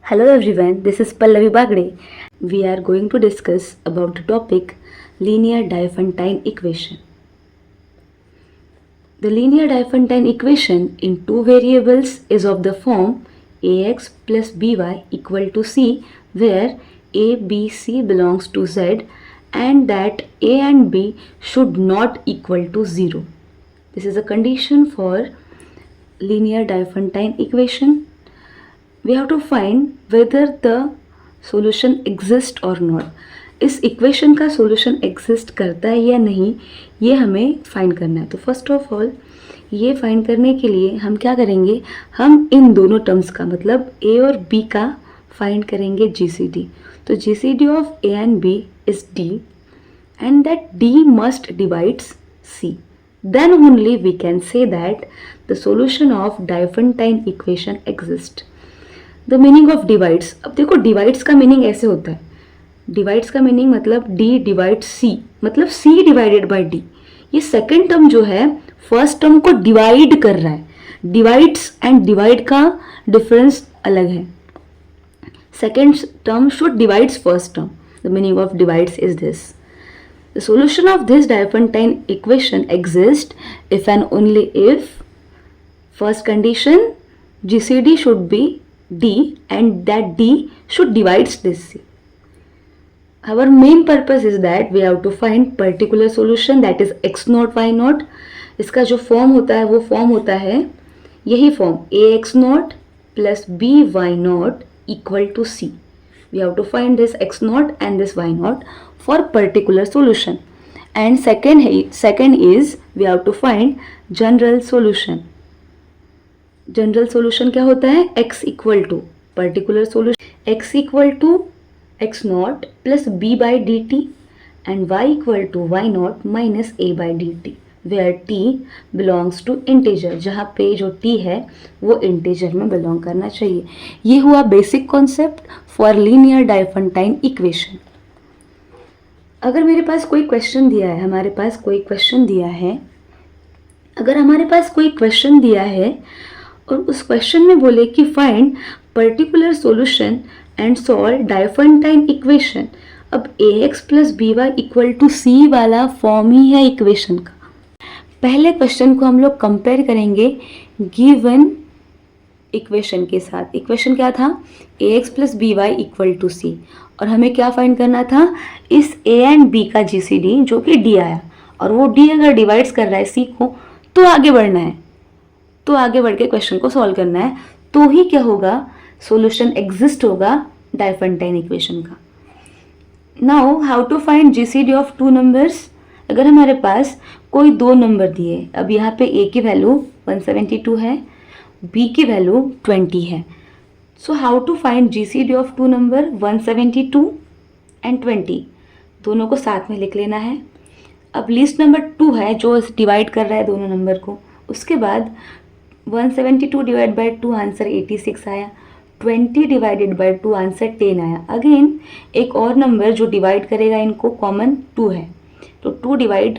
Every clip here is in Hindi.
Hello everyone, this is Pallavi Bagde. We are going to discuss about the topic linear Diophantine equation. The linear Diophantine equation in two variables is of the form ax plus by equal to c, where a, b, c belongs to z and that a and b should not equal to 0. This is a condition for linear Diophantine equation. We have to find whether the solution exists or not. इस इक्वेशन का सॉल्यूशन एग्जिस्ट करता है या नहीं, ये हमें फाइंड करना है. तो फर्स्ट ऑफ ऑल ये फाइंड करने के लिए हम क्या करेंगे, हम इन दोनों टर्म्स का मतलब ए और बी का फाइंड करेंगे जीसीडी. तो GCD of a and b is d and that d must divides c. Then only we can say that the solution of Diophantine equation exist. The meaning of divides, अब देखो डिवाइड्स का मीनिंग ऐसे होता है. डिवाइड्स का मीनिंग मतलब डी डिवाइड सी, मतलब सी डिवाइडेड बाय डी. ये सेकेंड टर्म जो है फर्स्ट टर्म को डिवाइड कर रहा है. डिवाइड्स एंड डिवाइड का डिफरेंस अलग है. Second term should divides first term. The meaning of divides is this. The solution of this Diophantine equation exist if and only if first condition GCD should be D and that D should divides this C. Our main purpose is that we have to find particular solution that is x naught y naught. इसका जो फॉर्म होता है वो फॉर्म होता है यही form ax naught plus by naught equal to C. We have to find this x naught and this y naught for particular solution. And second is we have to find general solution. General solution क्या होता है, x equal to particular solution x equal to x naught plus b by d t and y equal to y naught minus a by d t, where t belongs to integer. जहाँ पे जो t है वो इंटीजर में बिलोंग करना चाहिए. ये हुआ basic concept for linear Diophantine equation. अगर मेरे पास कोई क्वेश्चन दिया है, हमारे पास कोई क्वेश्चन दिया है, अगर हमारे पास कोई क्वेश्चन दिया है और उस क्वेश्चन में बोले कि find particular solution and solve Diophantine equation. अब ax plus b y equal to c वाला फॉर्म ही है इक्वेशन का. पहले क्वेश्चन को हम लोग कंपेयर करेंगे गिवन इक्वेशन के साथ. इक्वेशन क्या था, ax plus b y equal to c, और हमें क्या फाइंड करना था, इस a एंड b का जीसीडी जो कि d आया, और वो d अगर डिवाइड्स कर रहा है c को तो आगे बढ़ना है, तो आगे बढ़ के क्वेश्चन को सॉल्व करना है. तो ही क्या होगा, सॉल्यूशन एग्जिस्ट होगा डायफंटाइन इक्वेशन का. Now how to find GCD of two numbers. अगर हमारे पास कोई दो नंबर दिए, अब यहाँ पे a की वैल्यू 172 है, b की वैल्यू 20 है. So how to find GCD of two number 172 and 20, दोनों को साथ में लिख लेना है. अब लीस्ट नंबर 2 है जो डिवाइड कर रहा है दोनों नंबर को. उसके बाद 172 डिवाइड बाई 2 आंसर 86 आया, 20 डिवाइडेड बाई 2 आंसर 10 आया. अगेन एक और नंबर जो डिवाइड करेगा इनको कॉमन 2 है, तो 2 डिवाइड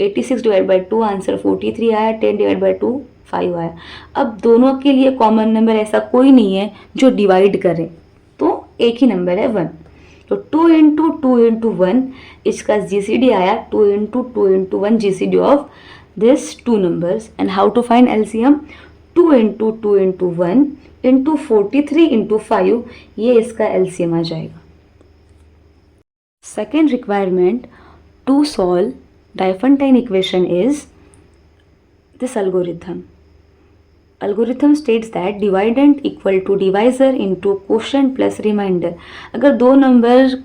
86 डिवाइड बाई 2 आंसर 43 आया, 10 डिवाइड बाई 2 5 आया. अब दोनों के लिए कॉमन नंबर ऐसा कोई नहीं है जो डिवाइड करे, तो एक ही नंबर है 1. तो 2 इंटू 2 इंटू 1 इसका जीसीडी आया 2 into 2 into 1 GCD of this two numbers. And how to find LCM, 2 into 2 into 1 into 43 into 5, ये इसका LCM आ जाएगा. Second requirement to solve Diophantine equation is this algorithm. Algorithm states that dividend equal to divisor into quotient plus remainder. अगर दो नंबर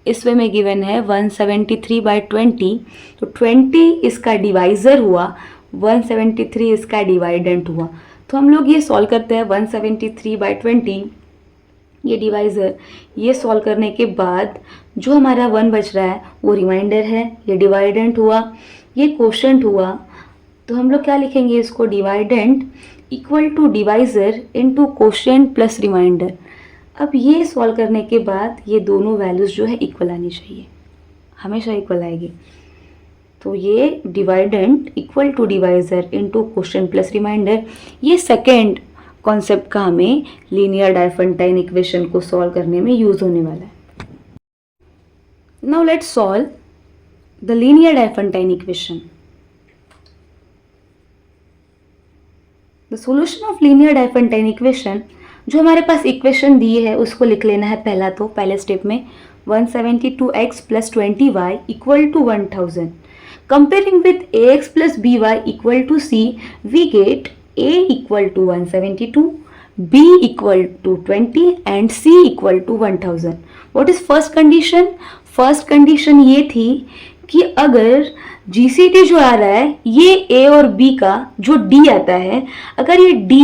इस वे में गिवन है 173 बाई 20, तो 20 इसका डिवाइज़र हुआ, 173 इसका डिवाइडेंट हुआ. तो हम लोग ये सॉल्व करते हैं 173 बाई 20 ये डिवाइज़र. ये सॉल्व करने के बाद जो हमारा 1 बच रहा है वो रिमाइंडर है, ये डिवाइडेंट हुआ, ये क्वोशंट हुआ. तो हम लोग क्या लिखेंगे इसको, dividend equal to divisor into quotient plus remainder. अब ये सॉल्व करने के बाद ये दोनों वैल्यूज़ जो है इक्वल आनी चाहिए, हमेशा इक्वल आएगी. तो ये dividend equal to divisor into quotient plus remainder, ये सेकेंड कॉन्सेप्ट का हमें लीनियर डायफंटाइन इक्वेशन को सॉल्व करने में यूज होने वाला है. Now let's solve the linear Diophantine equation. The solution of linear Diophantine equation, जो हमारे पास इक्वेशन दी है उसको लिख लेना है पहला. तो पहले स्टेप में 172x plus 20y equal to 1000. Comparing with ax plus by equal to c, we get a equal to 172, b equal to 20 and c equal to 1000. What is first condition? First condition ये थी कि अगर GCD जो आ रहा है ये A और B का जो D आता है, अगर ये D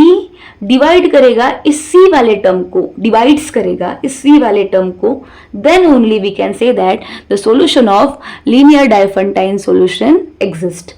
डिवाइड करेगा इस C वाले टर्म को, डिवाइड्स करेगा इस C वाले टर्म को, then only we can say that the solution of linear Diophantine solution exist.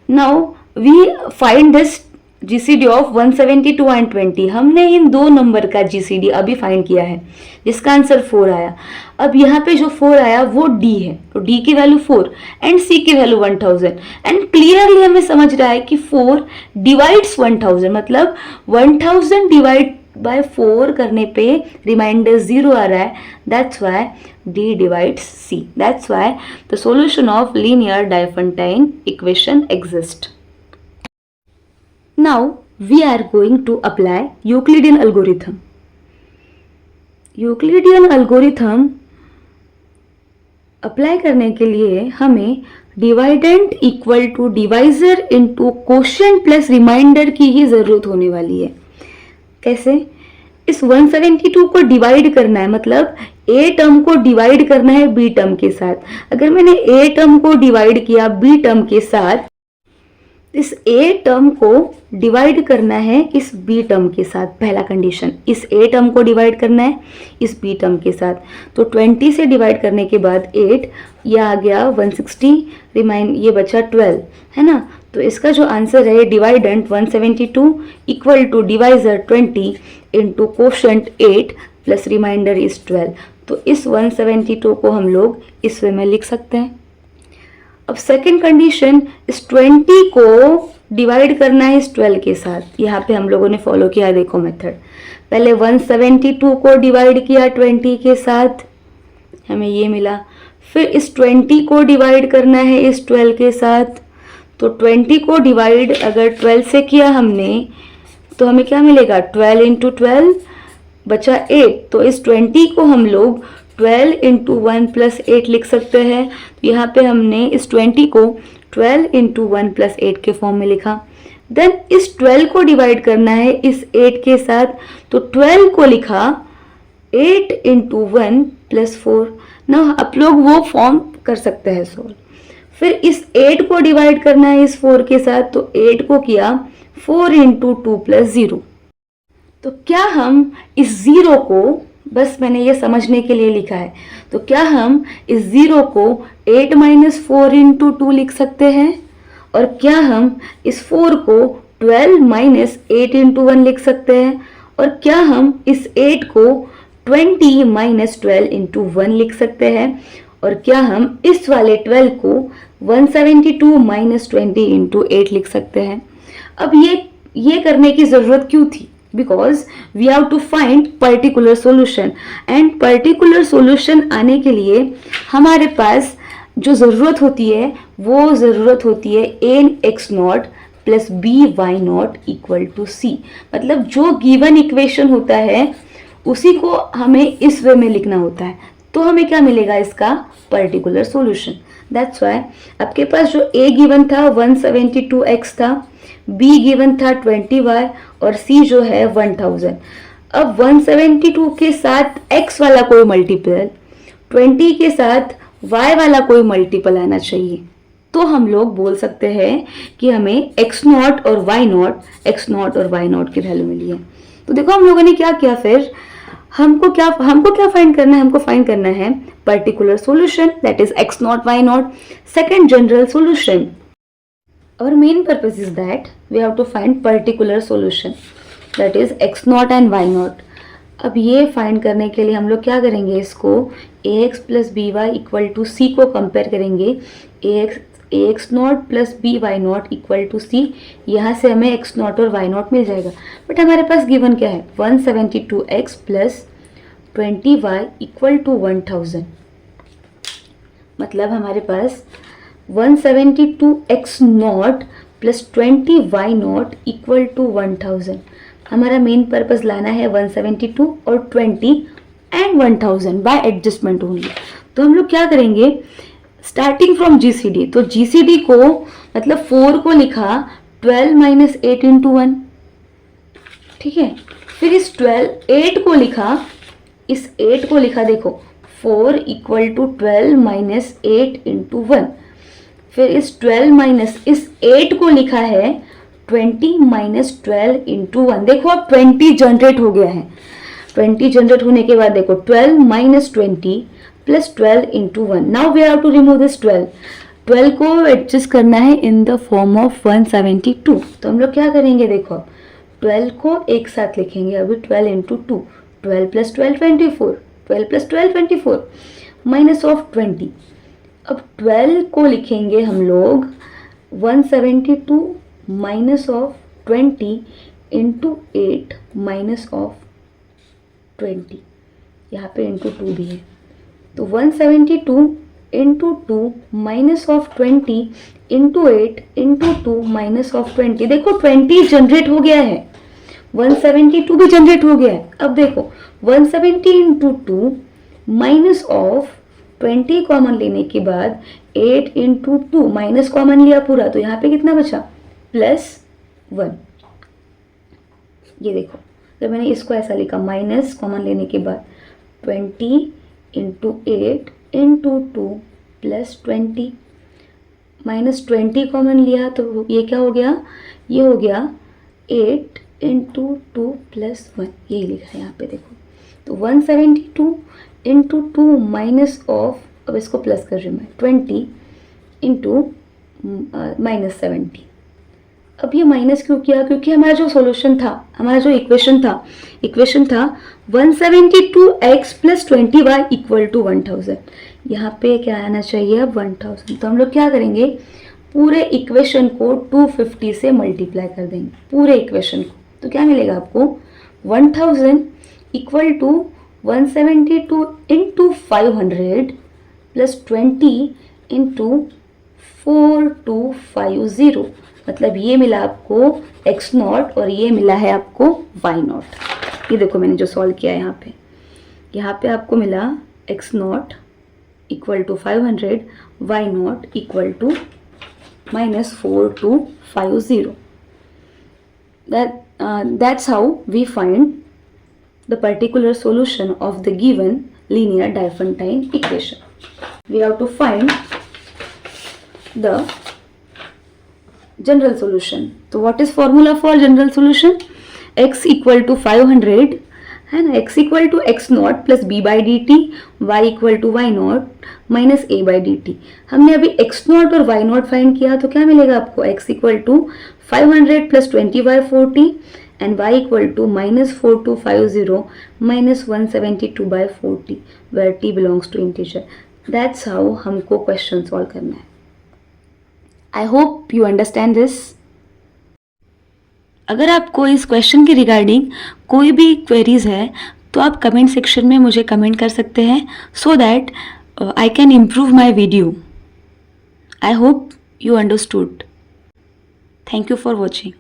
Now we find this GCD of 172 and 20. हमने इन दो नंबर का GCD अभी फाइंड किया है जिसका आंसर 4 आया. अब यहाँ पे जो 4 आया वो D है, तो D की वैल्यू 4 एंड C की वैल्यू 1000. एंड क्लियरली हमें समझ रहा है कि 4 डिवाइड्स 1000, मतलब 1000 डिवाइड बाय 4 करने पे रिमाइंडर 0 आ रहा है. That's why D divides C. That's why the solution of linear Diophantine equation exist. Now we are going to apply Euclidean algorithm. Euclidean algorithm apply करने के लिए हमें dividend equal to divisor into quotient plus remainder की ही जरूरत होने वाली है. कैसे? इस 172 को डिवाइड करना है, मतलब ए टर्म को डिवाइड करना है बी टर्म के साथ. अगर मैंने ए टर्म को डिवाइड किया बी टर्म के साथ, इस ए टर्म को डिवाइड करना है इस बी टर्म के साथ. पहला कंडीशन, इस ए टर्म को डिवाइड करना है इस बी टर्म के साथ. तो 20 से डिवाइड करने के बाद 8, यह आ गया 160, रिमाइंड ये बचा 12, है ना. तो इसका जो आंसर है dividend 172 equal to divisor 20 into quotient 8 plus remainder is 12. तो इस 172 को हम लोग इस वे में लिख सकते हैं. अब सेकेंड कंडीशन, इस 20 को डिवाइड करना है इस 12 के साथ. यहाँ पे हम लोगों ने फॉलो किया, देखो मेथड. पहले 172 को डिवाइड किया 20 के साथ, हमें ये मिला. फिर इस 20 को डिवाइड करना है इस 12 के साथ. तो 20 को डिवाइड अगर 12 से किया हमने तो हमें क्या मिलेगा, 12 इंटू 12 बचा 8. तो इस 20 को हम लोग 12 इंटू 1 प्लस 8 लिख सकते हैं. तो यहाँ पे हमने इस 20 को 12 इंटू 1 प्लस 8 के फॉर्म में लिखा. देन इस 12 को डिवाइड करना है इस 8 के साथ. तो 12 को लिखा 8 इंटू 1 प्लस 4. ना आप लोग वो फॉर्म कर सकते हैं सॉल्व. फिर इस 8 को डिवाइड करना है इस 4 के साथ. तो 8 को किया 4 इंटू 2 प्लस 0. तो क्या हम इस 0 को, बस मैंने ये समझने के लिए लिखा है, तो क्या हम इस 0 को 8 माइनस 4 इंटू 2 लिख सकते हैं? और क्या हम इस 4 को 12 माइनस 8 इंटू 1 लिख सकते हैं? और क्या हम इस 8 को 20 माइनस 12 इंटू 1 लिख सकते हैं? और क्या हम इस वाले 12 को 172 माइनस 20 इंटू 8 लिख सकते हैं? अब ये करने की ज़रूरत क्यों थी? Because we have to find particular solution. And particular solution आने के लिए हमारे पास जो ज़रूरत होती है वो ज़रूरत होती है an x naught plus b y naught equal to c. मतलब जो गिवन इक्वेशन होता है उसी को हमें इस वे में लिखना होता है. तो हमें क्या मिलेगा, इसका पर्टिकुलर सोल्यूशन. दैट्स वाई आपके पास जो ए गिवन था 172x था, बी गिवन था 20y और सी जो है 1000. अब 172 के साथ x वाला कोई मल्टीपल, 20 के साथ y वाला कोई मल्टीपल आना चाहिए. तो हम लोग बोल सकते हैं कि हमें x नॉट और y नॉट की वैल्यू मिली है. तो देखो हम लोगों ने क्या किया, फिर हमको क्या फाइंड करना है, हमको फाइंड करना है particular solution, that is x not y not. Second general solution. Our main purpose is that we have to find particular solution, that is x naught and y naught. अब ये फाइंड करने के लिए हम लोग क्या करेंगे, इसको ax plus b y equal to c को कंपेयर करेंगे ax a x naught plus b y naught equal to c, यहाँ से हमें एक्स नॉट और वाई नॉट मिल जाएगा। बट हमारे पास गिवन क्या है, 172x plus 20y equal to 1000। मतलब हमारे पास 172x naught plus 20y naught equal to 1000। हमारा मेन पर्पस लाना है 172 और 20 एंड 1000 बाय एडजस्टमेंट ओनली। तो हम लोग क्या करेंगे, स्टार्टिंग फ्रॉम जीसीडी, तो जीसीडी को मतलब 4 को लिखा 12 माइनस 8 इंटू 1, ठीक है। फिर इस 8 को लिखा देखो 4 इक्वल टू 12 माइनस 8 इंटू 1। फिर इस 12 माइनस इस 8 को लिखा है 20 माइनस 12 इंटू 1। देखो अब 20 जनरेट हो गया है। 20 जनरेट होने के बाद देखो 12 minus 20 plus 12 into 1। Now we have to remove this 12 को एडजस्ट करना है इन द फॉर्म ऑफ 172। तो हम लोग क्या करेंगे, देखो 12 को एक साथ लिखेंगे अभी 12 into 2, 12 plus 12 24, 12 plus 12 24 minus of 20। अब 12 को लिखेंगे हम लोग 172 minus of 20 into 8 minus of 20, यहाँ पे इंटू 2 भी है। तो 172 into 2 minus of 20 into 8 into 2 minus of 20। देखो 20 जनरेट हो गया है, 172 भी जनरेट हो गया है। अब देखो 170 इंटू 2 माइनस ऑफ 20 कॉमन लेने के बाद 8 इंटू 2 माइनस कॉमन लिया पूरा, तो यहाँ पे कितना बचा +1। ये देखो जब मैंने इसको ऐसा लिखा माइनस कॉमन लेने के बाद 20 into 8 into 2 plus 20 minus 20 common लिया, तो ये क्या हो गया, ये हो गया 8 इंटू 2 प्लस 1, यही लिखा है यहाँ पे देखो। तो 172 इंटू 2 माइनस ऑफ, अब इसको प्लस कर रही हूँ मैं, 20 इंटू माइनस 70। अब ये माइनस क्यों किया, क्योंकि हमारा जो सॉल्यूशन था, हमारा जो इक्वेशन था 172x plus 20y equal to 1000। यहाँ पे क्या आना चाहिए अब 1000। तो हम लोग क्या करेंगे, पूरे इक्वेशन को 250 से मल्टीप्लाई कर देंगे, पूरे इक्वेशन को। तो क्या मिलेगा आपको 1000 equal to 172 into 500 plus 20 into 4250। मतलब ये मिला आपको x नॉट और ये मिला है आपको y नॉट। ये देखो मैंने जो सॉल्व किया है यहाँ पे आपको मिला x naught equal to 500, y naught equal to -4250। That's how we find the particular solution of the given linear Diophantine equation. We have to find the general solution. So what is formula for general solution? X equal to 500 and x equal to x naught plus b by dt, y equal to y naught minus a by dt. हमने अभी x naught और y naught फाइंड किया, तो क्या मिलेगा आपको, x equal to 500 plus 20 by 40 and y equal to -4250 minus 172 by 40 where t belongs to integer. That's how हमको क्वेश्चन सॉल्व करना है। I hope you understand this. अगर आपको इस क्वेश्चन के रिगार्डिंग कोई भी क्वेरीज है तो आप कमेंट सेक्शन में मुझे कमेंट कर सकते हैं, so that I can improve my video. I hope you understood. Thank you for watching.